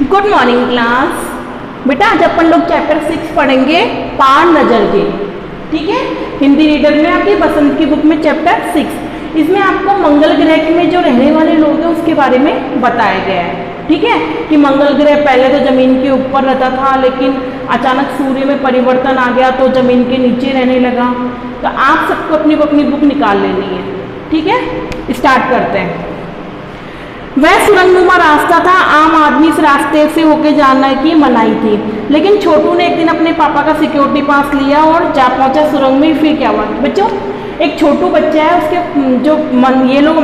Good morning class. बेटा आज अपन लोग चैप्टर 6 पढ़ेंगे पार नजर के। ठीक है, हिंदी रीडर में आपकी बसंत की बुक में चैप्टर 6। इसमें आपको मंगल ग्रह में जो रहने वाले लोग हैं उसके बारे में बताया गया है। ठीक है, कि मंगल ग्रह पहले तो जमीन के ऊपर रहता था, लेकिन अचानक सूर्य में परिवर्तन आ गया तो जमीन के नीचे रहने लगा। तो आप सबको अपनी अपनी बुक निकाल लेनी है। ठीक है, स्टार्ट करते हैं। वह सुरंगनुमा रास्ता था, आम आदमी इस रास्ते से होके जाने की मनाही थी, लेकिन छोटू ने एक दिन अपने पापा का सिक्योरिटी पास लिया और जा पहुंचा सुरंग में। फिर क्या हुआ बच्चों, एक छोटू बच्चा है, उसके जो ये लोग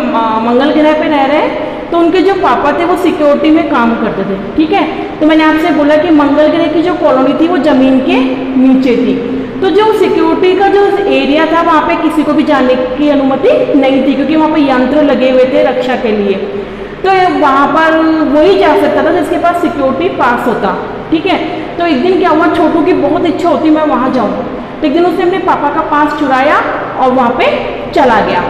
मंगल ग्रह पे रह रहे हैं, तो उनके जो पापा थे वो सिक्योरिटी में काम करते थे। ठीक है, तो मैंने आपसे बोला कि मंगल ग्रह की जो कॉलोनी थी वो जमीन के नीचे थी, तो जो सिक्योरिटी का जो एरिया था वहाँ पे किसी को भी जाने की अनुमति नहीं थी, क्योंकि वहाँ पे यंत्र लगे हुए थे रक्षा के लिए। तो वहाँ पर वही जा सकता था जिसके पास सिक्योरिटी पास होता। ठीक है, तो एक दिन क्या हुआ, छोटू की बहुत इच्छा होती मैं वहाँ जाऊँ, तो एक दिन उसने अपने पापा का पास चुराया और वहाँ पे चला गया।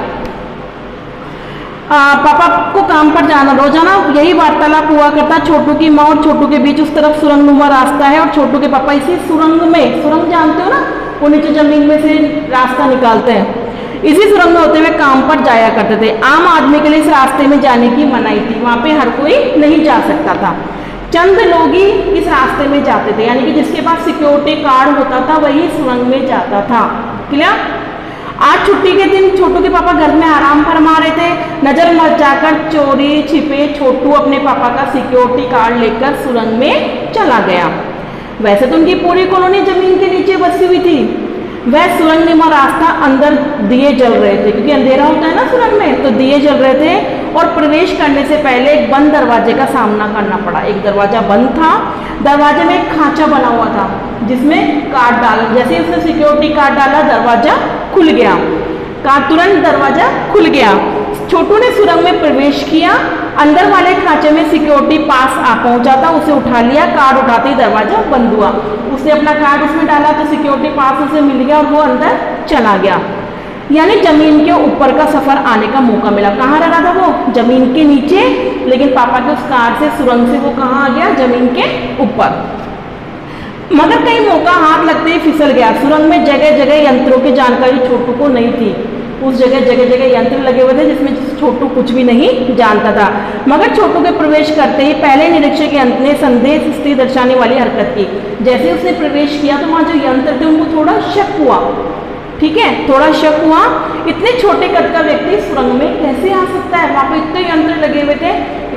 पापा को काम पर जाना, रोजाना यही वार्तालाप हुआ करता छोटू की माँ और छोटू के बीच। उस तरफ सुरंगनुमा रास्ता है और छोटू के पापा इसी सुरंग में, सुरंग जानते हो ना, वो नीचे जमीन में से रास्ता निकालते हैं, इसी सुरंग में होते हुए काम पर जाया करते थे। आम आदमी के लिए इस रास्ते में जाने की मनाही थी, वहाँ पे हर कोई नहीं जा सकता था, चंद लोग ही इस रास्ते में जाते थे, यानी कि जिसके पास सिक्योरिटी कार्ड होता था वही सुरंग में जाता था। क्लियर? आज छुट्टी के दिन छोटू के पापा घर में आराम फरमा रहे थे। नजर मचाकर चोरी छिपे छोटू अपने पापा का सिक्योरिटी कार्ड लेकर सुरंग में चला गया। वैसे तो उनकी पूरी कॉलोनी जमीन के नीचे बसी हुई थी। वह सुरंगनुमा रास्ता, अंदर दिए जल रहे थे, क्योंकि अंधेरा होता है ना सुरंग में, तो दिए जल रहे थे। और प्रवेश करने से पहले एक बंद दरवाजे का सामना करना पड़ा। एक दरवाजा बंद था, दरवाजे में एक खांचा बना हुआ था जिसमें कार्ड डाला, जैसे उसने सिक्योरिटी कार्ड डाला दरवाजा खुल गया, तुरंत दरवाजा खुल गया। छोटू ने सुरंग में प्रवेश किया, अंदर वाले खांचे में सिक्योरिटी पास आ पहुंचा था, उसे उठा लिया। कार्ड उठाते ही दरवाजा बंद हुआ, उसने अपना कार्ड उसमें डाला तो सिक्योरिटी पास उसे मिल गया और वो अंदर चला गया। यानी जमीन के ऊपर का सफर आने का मौका मिला। कहाँ रह रहा था वो? जमीन के नीचे, लेकिन पापा के उस कार से सुरंग से वो कहाँ आ गया? जमीन के ऊपर। मगर कहीं मौका हाथ लगते ही फिसल गया। सुरंग में जगह जगह यंत्रों की जानकारी छोटू को नहीं थी। उस जगह जगह यंत्र लगे हुए थे जिसमें छोटू कुछ भी नहीं जानता था। मगर छोटू के प्रवेश करते ही पहले निरीक्षक यंत्र ने संदेह स्थिति दर्शाने वाली हरकत की। जैसे उसने प्रवेश किया तो वहाँ जो यंत्र थे उनको थोड़ा शक हुआ। ठीक है, थोड़ा शक हुआ, इतने छोटे कद का व्यक्ति सुरंग में कैसे आ सकता है? वहाँ पे इतने यंत्र लगे हुए थे,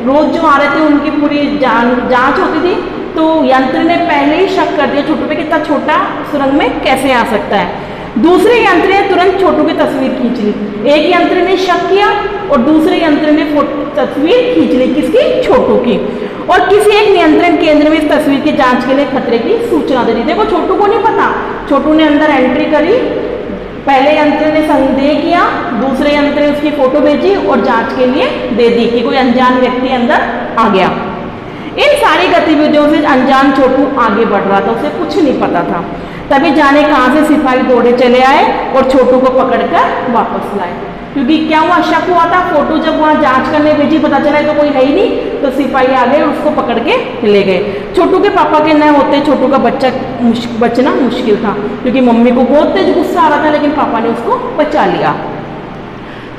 रोज जो आ रहे थे उनकी पूरी जांच होती थी, तो यंत्र ने पहले ही शक कर दिया छोटू पे कि इतना छोटा सुरंग में कैसे आ सकता है। दूसरे यंत्र ने तुरंत छोटू की तस्वीर खींच ली। एक यंत्र ने शक किया और दूसरे यंत्र ने तस्वीर खींच ली, किसकी? छोटू की। और किसी एक नियंत्रण केंद्र में इस तस्वीर की जांच के लिए खतरे की सूचना दे दी। देखो छोटू को नहीं पता, छोटू ने अंदर एंट्री करी, पहले यंत्र ने संदेह किया, दूसरे यंत्र ने उसकी फोटो भेजी और जांच के लिए दे दी कि कोई अनजान व्यक्ति अंदर आ गया। इन सारी गतिविधियों से अनजान छोटू आगे बढ़ रहा था, उसे कुछ नहीं पता था। तभी जाने कहाँ से सिपाही दौड़े चले आए और छोटू को पकड़कर वापस लाए। क्योंकि क्या हुआ, शक हुआ था, फोटो जब वहाँ जांच करने भेजी पता चला तो कोई है ही नहीं, तो सिपाही आ गए उसको पकड़ के ले गए। छोटू के पापा के न होते छोटू का बचना मुश्किल था, क्योंकि मम्मी को बहुत तेज गुस्सा आ रहा था, लेकिन पापा ने उसको बचा लिया।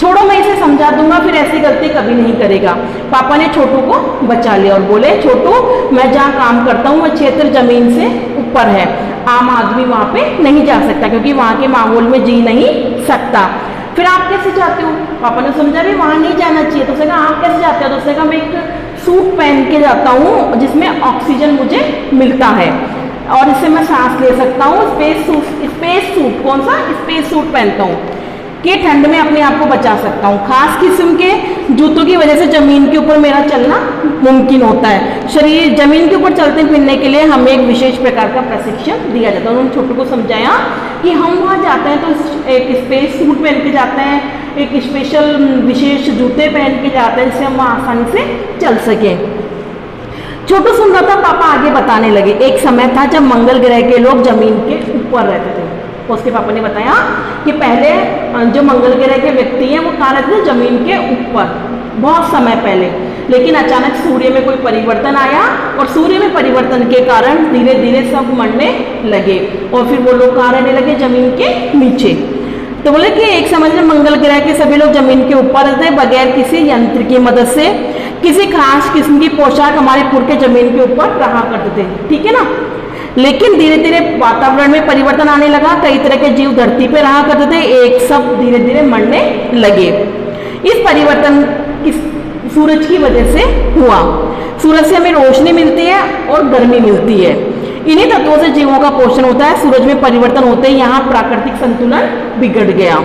छोड़ो, मैं इसे समझा दूंगा, फिर ऐसी गलती कभी नहीं करेगा। पापा ने छोटू को बचा लिया और बोले, छोटू मैं जहाँ काम करता हूँ वह क्षेत्र जमीन से ऊपर है, आम आदमी वहाँ पे नहीं जा सकता, क्योंकि वहाँ के माहौल में जी नहीं सकता। फिर आप कैसे जाते हो? पापा ने समझा भी वहाँ नहीं जाना चाहिए। तो उसने कहा आप कैसे जाते हो? तो उसने कहा मैं एक सूट पहन के जाता हूँ जिसमें ऑक्सीजन मुझे मिलता है और इससे मैं सांस ले सकता हूँ। स्पेस सूट, कौन सा? स्पेस सूट पहनता हूँ कि ठंड में अपने आप को बचा सकता हूँ। खास किस्म के जूतों की वजह से जमीन के ऊपर मेरा चलना मुमकिन होता है। शरीर जमीन के ऊपर चलते फिरने के लिए हमें एक विशेष प्रकार का प्रशिक्षण दिया जाता है। उन्होंने छोटू को समझाया कि हम वहाँ जाते हैं तो एक स्पेस सूट पहन के जाते हैं, एक स्पेशल विशेष जूते पहन के जाते हैं जिससे हम वहाँ आसानी से चल सकें। छोटू सुन रहा था, पापा आगे बताने लगे। एक समय था जब मंगल ग्रह के लोग जमीन के ऊपर रहते थे। उसके पापा ने बताया कि पहले जो मंगल ग्रह के व्यक्ति हैं वो कहाँ रहते थे? जमीन के ऊपर, बहुत समय पहले। लेकिन अचानक सूर्य में कोई परिवर्तन आया और सूर्य में परिवर्तन के कारण धीरे धीरे सब मरने लगे और फिर वो लोग कहाँ रहने लगे, जमीन के नीचे। तो बोले कि एक समझ में मंगल ग्रह के सभी लोग जमीन के ऊपर रहते बगैर किसी यंत्र की मदद से, किसी खास किस्म की पोशाक हमारे पूर्व के जमीन के ऊपर रहा करते थे, ठीक है ना। लेकिन धीरे धीरे वातावरण में परिवर्तन आने लगा, कई तरह के जीव धरती पे रहा करते थे, एक सब धीरे धीरे मरने लगे। इस परिवर्तन किस सूरज की वजह से हुआ। सूरज से हमें रोशनी मिलती है और गर्मी मिलती है, इन्हीं तत्वों से जीवों का पोषण होता है। सूरज में परिवर्तन होते ही यहाँ प्राकृतिक संतुलन बिगड़ गया।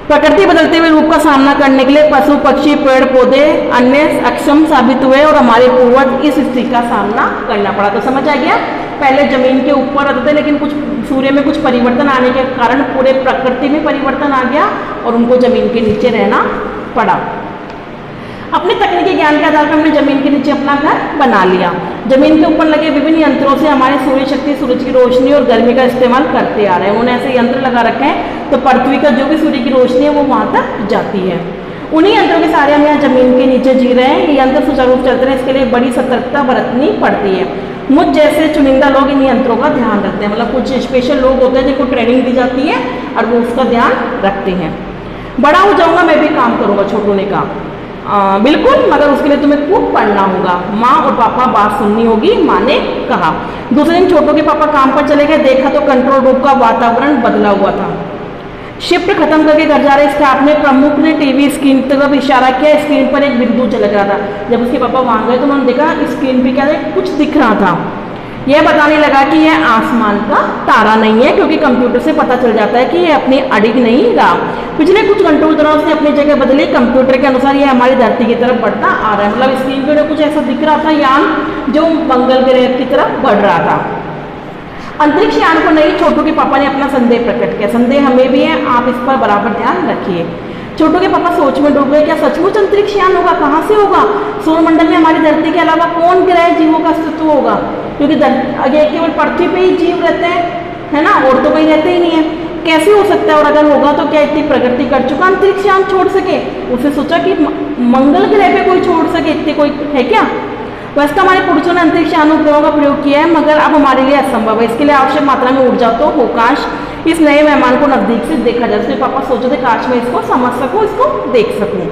प्रकृति बदलते हुए रूप का सामना करने के लिए पशु पक्षी पेड़ पौधे अन्य अक्षम साबित हुए और हमारे पूर्वज इस स्थिति का सामना करना पड़ा। तो समझ आ गया, पहले जमीन के ऊपर रहते थे लेकिन कुछ सूर्य में कुछ परिवर्तन आने के कारण पूरे प्रकृति में परिवर्तन आ गया और उनको जमीन के नीचे रहना पड़ा। अपने तकनीकी ज्ञान के आधार पर हमने जमीन के नीचे अपना घर बना लिया। जमीन के ऊपर लगे विभिन्न यंत्रों से हमारे सूर्य शक्ति, सूरज की रोशनी और गर्मी का इस्तेमाल करते आ रहे हैं। उन्होंने ऐसे यंत्र लगा रखे हैं तो पृथ्वी का जो भी सूर्य की रोशनी है वो वहाँ तक जाती है। उन्हीं यंत्रों के सारे हम यहाँ जमीन के नीचे जी रहे हैं। ये यंत्र सुचारू रूप चलते हैं, इसके लिए बड़ी सतर्कता बरतनी पड़ती है। मुझ जैसे चुनिंदा लोग इन यंत्रों का ध्यान रखते हैं, मतलब कुछ स्पेशल लोग होते हैं जिनको ट्रेनिंग दी जाती है और वो उसका ध्यान रखते हैं। बड़ा हो जाऊंगा मैं भी काम करूंगा, छोटू ने कहा। बिल्कुल, मगर उसके लिए तुम्हें खूब पढ़ना होगा, माँ और पापा बात सुननी होगी, माँ ने कहा। दूसरे दिन छोटू के पापा काम पर चले गए। देखा तो कंट्रोल रूम का वातावरण बदला हुआ था। शिफ्ट खत्म करके घर जा रहे स्टाफ ने प्रमुख ने टीवी स्क्रीन की तरफ इशारा किया। स्क्रीन पर एक बिंदु चमक रहा था। जब उसके पापा वहां गए तो उन्होंने देखा स्क्रीन पे क्या है, कुछ दिख रहा था। यह बताने लगा कि यह आसमान का तारा नहीं है, क्योंकि कंप्यूटर से पता चल जाता है कि यह अपनी अड़िग नहीं रहा। पिछले कुछ घंटों के दौरान उसने अपनी जगह बदली। कंप्यूटर के अनुसार यह हमारी धरती की तरफ बढ़ता आ रहा है। मतलब स्क्रीन पे कुछ ऐसा दिख रहा था, यान जो मंगल ग्रह की तरफ बढ़ रहा था। अंतरिक्ष यान को नहीं, छोटू के पापा ने अपना संदेह प्रकट किया। संदेह हमें भी है, आप इस पर बराबर ध्यान रखिए। छोटू के पापा सोच में डूब गए। क्या सचमुच अंतरिक्ष यान होगा? कहाँ से होगा? सौरमंडल में हमारी धरती के अलावा कौन ग्रह जीवों का अस्तित्व होगा? क्योंकि केवल पृथ्वी पे ही जीव रहते हैं, है ना, और तो कहीं रहते ही नहीं है। कैसे हो सकता है? और अगर होगा तो क्या इतनी प्रगति कर चुका अंतरिक्ष यान छोड़ सके? उसने सोचा कि मंगल ग्रह पे कोई छोड़ सके, इतनी कोई है क्या? वैसे तो हमारे पुरुषों ने अंतरिक्ष अनुप्रयोगों का प्रयोग किया है, मगर अब हमारे लिए असंभव है। इसके लिए आवश्यक मात्रा में ऊर्जा तो हो। काश इस नए मेहमान को नजदीक से देखा जाए। उसके पापा सोचे थे काश मैं इसको समझ सकूं, इसको देख सकूं।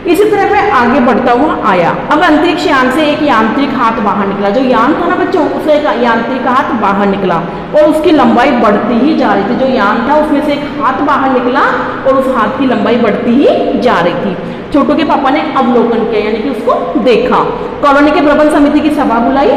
इसी तरह वह आगे बढ़ता हुआ आया। अब अंतरिक्ष यान से एक यांत्रिक हाथ बाहर निकला। जो यान था ना बच्चों, उससे एक यांत्रिक हाथ बाहर निकला और उसकी लंबाई बढ़ती ही जा रही थी। जो यान था उसमें से एक हाथ बाहर निकला और उस हाथ की लंबाई बढ़ती ही जा रही थी। छोटू के पापा ने अवलोकन किया, यानी कि उसको देखा। कॉलोनी के प्रबंध समिति की सभा बुलाई।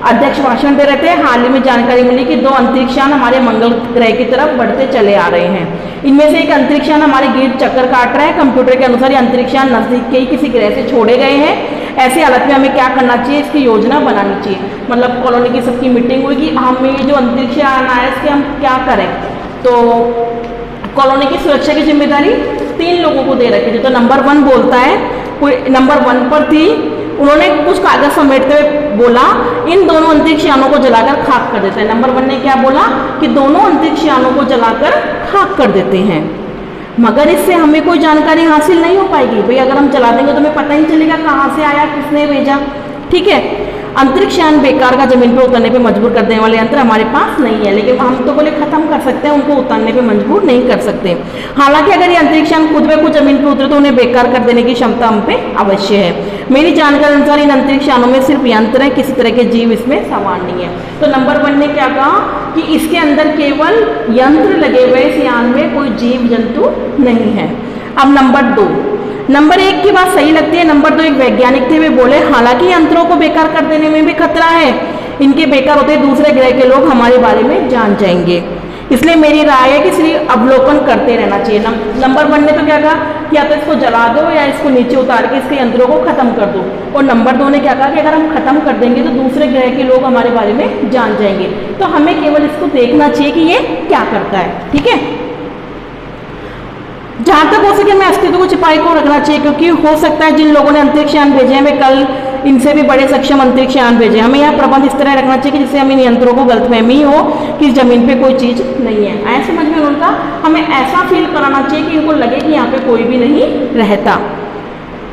अध्यक्ष भाषण दे रहे थे। हाल ही में जानकारी मिली कि 2 अंतरिक्ष यान हमारे मंगल ग्रह की तरफ बढ़ते चले आ रहे हैं। इनमें से एक अंतरिक्ष यान हमारे गिर्द चक्कर काट रहा है। कंप्यूटर के अनुसार ये अंतरिक्ष यान नजदीक के ही किसी ग्रह से छोड़े गए हैं। ऐसी हालत में हमें क्या करना चाहिए, इसकी योजना बनानी चाहिए। मतलब कॉलोनी की सबकी मीटिंग हुई कि हमें ये जो अंतरिक्ष यान आया इसके हम क्या करें। तो कॉलोनी की सुरक्षा की जिम्मेदारी 3 लोगों को दे रखी थी। तो नंबर 1 बोलता है, नंबर 1 पर थी। उन्होंने कुछ कागज समेटते हुए बोला, इन दोनों अंतरिक्ष यानों को जलाकर खाक कर देते हैं। नंबर 1 ने क्या बोला कि दोनों अंतरिक्ष यानों को जलाकर खाक कर देते हैं, मगर इससे हमें कोई जानकारी हासिल नहीं हो पाएगी। भाई अगर हम जला देंगे तो हमें पता ही चलेगा कहाँ से आया, किसने भेजा, ठीक है। अंतरिक्ष यान बेकार का जमीन पर उतरने पे मजबूर कर देने वाले यंत्र हमारे पास नहीं है, लेकिन हम तो बोले खत्म कर सकते हैं, उनको उतरने पे मजबूर नहीं कर सकते। हालांकि अगर ये अंतरिक्ष यान खुद ब खुद जमीन पर उतरे तो उन्हें बेकार कर देने की क्षमता हम पे अवश्य है। मेरी जानकारी अनुसार इन अंतरिक्ष यानों में सिर्फ यंत्र है, किसी तरह के जीव इसमें सवार नहीं है। तो नंबर 1 ने क्या कहा कि इसके अंदर केवल यंत्र लगे हुए, इस यान में कोई जीव जंतु नहीं है। अब नंबर 1 की बात सही लगती है। नंबर 2 एक वैज्ञानिक थे, वे बोले हालांकि यंत्रों को बेकार कर देने में भी खतरा है, इनके बेकार होते दूसरे ग्रह के लोग हमारे बारे में जान जाएंगे, इसलिए मेरी राय है कि सिर्फ अवलोकन करते रहना चाहिए। नंबर 1 ने तो क्या कहा कि या तो इसको जला दो या इसको नीचे उतार के इसके यंत्रों को खत्म कर दो। और नंबर 2 ने क्या कहा कि अगर हम खत्म कर देंगे तो दूसरे ग्रह के लोग हमारे बारे में जान जाएंगे, तो हमें केवल इसको देखना चाहिए कि ये क्या करता है, ठीक है। जहाँ तक हो सके हमें अस्तित्व को छिपाई को रखना चाहिए, क्योंकि हो सकता है जिन लोगों ने अंतरिक्ष यान भेजे हैं वे कल इनसे भी बड़े सक्षम अंतरिक्ष यान भेजे। हमें यह प्रबंध इस तरह रखना चाहिए कि जिससे हमें इन यंत्रों को गलतफहमी हो कि जमीन पे कोई चीज़ नहीं है। ऐसे समझ में उनका हमें ऐसा फील कराना चाहिए कि इनको लगे कि यहाँ पे कोई भी नहीं रहता।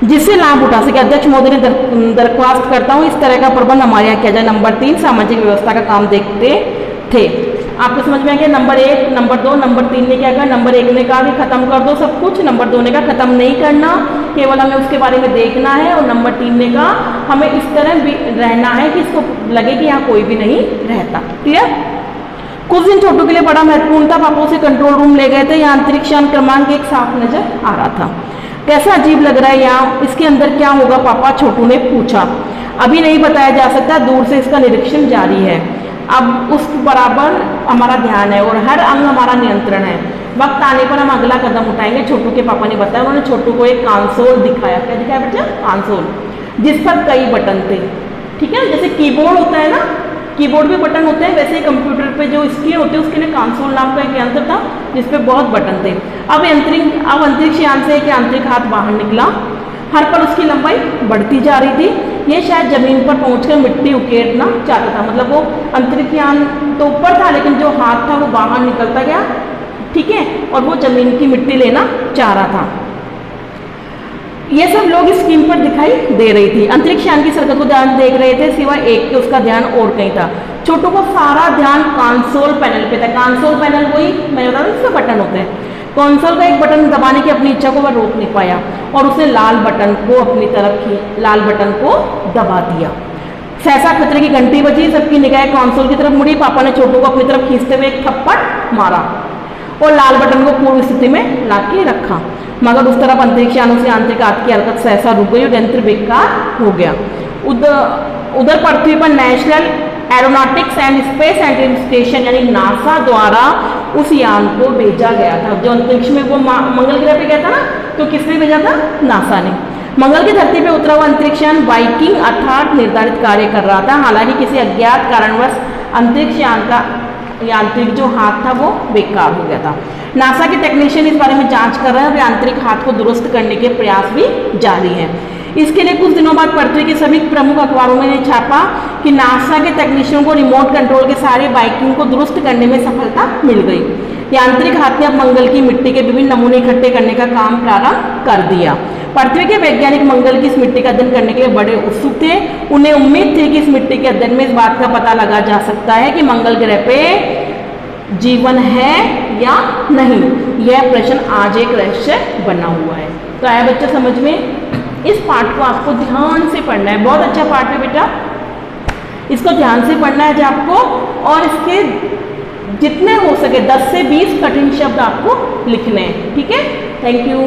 जिससे लाभ उठा सके। अध्यक्ष महोदय ने दरख्वास्त करता हूँ इस तरह का प्रबंध हमारे यहाँ किया जाए। नंबर 3 सामाजिक व्यवस्था का काम देखते थे। आपको समझ में आ गया। नंबर 1, नंबर 2, नंबर 3 ने क्या कहा? नंबर 1 ने कहा कि खत्म कर दो सब कुछ। नंबर 2 ने कहा खत्म नहीं करना, केवल हमें उसके बारे में देखना है। और नंबर 3 ने कहा हमें इस तरह भी रहना है कि इसको लगे कि यहाँ कोई भी नहीं रहता। क्लियर? कुछ दिन छोटू के लिए बड़ा महत्वपूर्ण था। पापा उसे कंट्रोल रूम ले गए थे। यहाँ अंतरिक्ष यान क्रमांक 1 साफ नजर आ रहा था। कैसा अजीब लग रहा है यहाँ, इसके अंदर क्या होगा पापा? छोटू ने पूछा। अभी नहीं बताया जा सकता, दूर से इसका निरीक्षण जारी है। अब उस बराबर हमारा ध्यान है और हर अंग हमारा नियंत्रण है। वक्त आने पर हम अगला कदम उठाएंगे। छोटू के पापा ने बताया। उन्होंने छोटू को एक कंसोल दिखाया। क्या दिखाया बेटा? कंसोल, जिस पर कई बटन थे। ठीक है, जैसे कीबोर्ड होता है ना, कीबोर्ड पे बटन होते हैं, वैसे ही कंप्यूटर पे जो स्क्रीन होती है उसके लिए कंसोल नाम का एक यंत्र था जिसपे बहुत बटन थे। अब अंतरिक्ष यान से एक यांत्रिक हाथ बाहर निकला। हर पल उसकी लंबाई बढ़ती जा रही थी। ये शायद जमीन पर पहुंचकर मिट्टी उकेरना चाहता था। मतलब वो अंतरिक्ष यान तो ऊपर था लेकिन जो हाथ था वो बाहर निकलता गया। ठीक है, और वो जमीन की मिट्टी लेना चाह रहा था। ये सब लोग स्क्रीन पर दिखाई दे रही थी। अंतरिक्ष यान की सरकत को ध्यान देख रहे थे, सिवाय एक के उसका ध्यान और कहीं था। छोटू को सारा ध्यान कंसोल पैनल पे था। कंसोल पैनल वही मैंने बताया इसमें बटन होते हैं। कंसोल का एक बटन दबाने की अपनी इच्छा को वह रोक नहीं पाया और उसने लाल बटन को दबा दिया। सहसा खतरे की घंटी बजी। सबकी निगाह कंसोल की तरफ मुड़ी। पापा ने छोटू को अपनी तरफ खींचते हुए एक थप्पड़ मारा और लाल बटन को पूर्व स्थिति में लाके रखा। मगर उस तरफ अंतरिक्ष यानों से यांत्रिक हाथ की हरकत सहसा रुक गई और यंत्र बेकार हो गया। उधर पृथ्वी पर national aeronautics and space administration यानी नासा द्वारा उस यान को भेजा गया था। जो अंतरिक्ष में वो मंगल ग्रह पे गया था ना, तो किसने भेजा था? नासा ने। मंगल की धरती पे उतरा हुआ अंतरिक्ष यान वाइकिंग अर्थात निर्धारित कार्य कर रहा था। हालांकि किसी अज्ञात कारणवश अंतरिक्ष यान का यांत्रिक जो हाथ था वो बेकार हो गया था। नासा के टेक्नीशियन इस बारे में जांच कर रहे हैं और यांत्रिक हाथ को दुरुस्त करने के प्रयास भी जारी हैं। इसके लिए कुछ दिनों बाद पृथ्वी के सभी प्रमुख अखबारों में छापा कि नासा के टेक्नीशियनों को रिमोट कंट्रोल के सारे बाइकिंग को दुरुस्त करने में सफलता मिल गई। यांत्रिक हाथ ने अब मंगल की मिट्टी के विभिन्न नमूने इकट्ठे करने का काम प्रारंभ कर दिया। पृथ्वी के वैज्ञानिक मंगल की इस मिट्टी का अध्ययन करने के लिए बड़े उत्सुक थे। उन्हें उम्मीद थी कि इस मिट्टी के अध्ययन में इस बात का पता लगा जा सकता है कि मंगल ग्रह पे जीवन है या नहीं। यह प्रश्न आज एक रहस्य बना हुआ है। तो आया बच्चा समझ में? इस पाठ को आपको ध्यान से पढ़ना है। बहुत अच्छा पाठ है बेटा, इसको ध्यान से पढ़ना है आपको। और इसके जितने हो सके 10 से 20 कठिन शब्द आपको लिखने हैं। ठीक है, थैंक यू।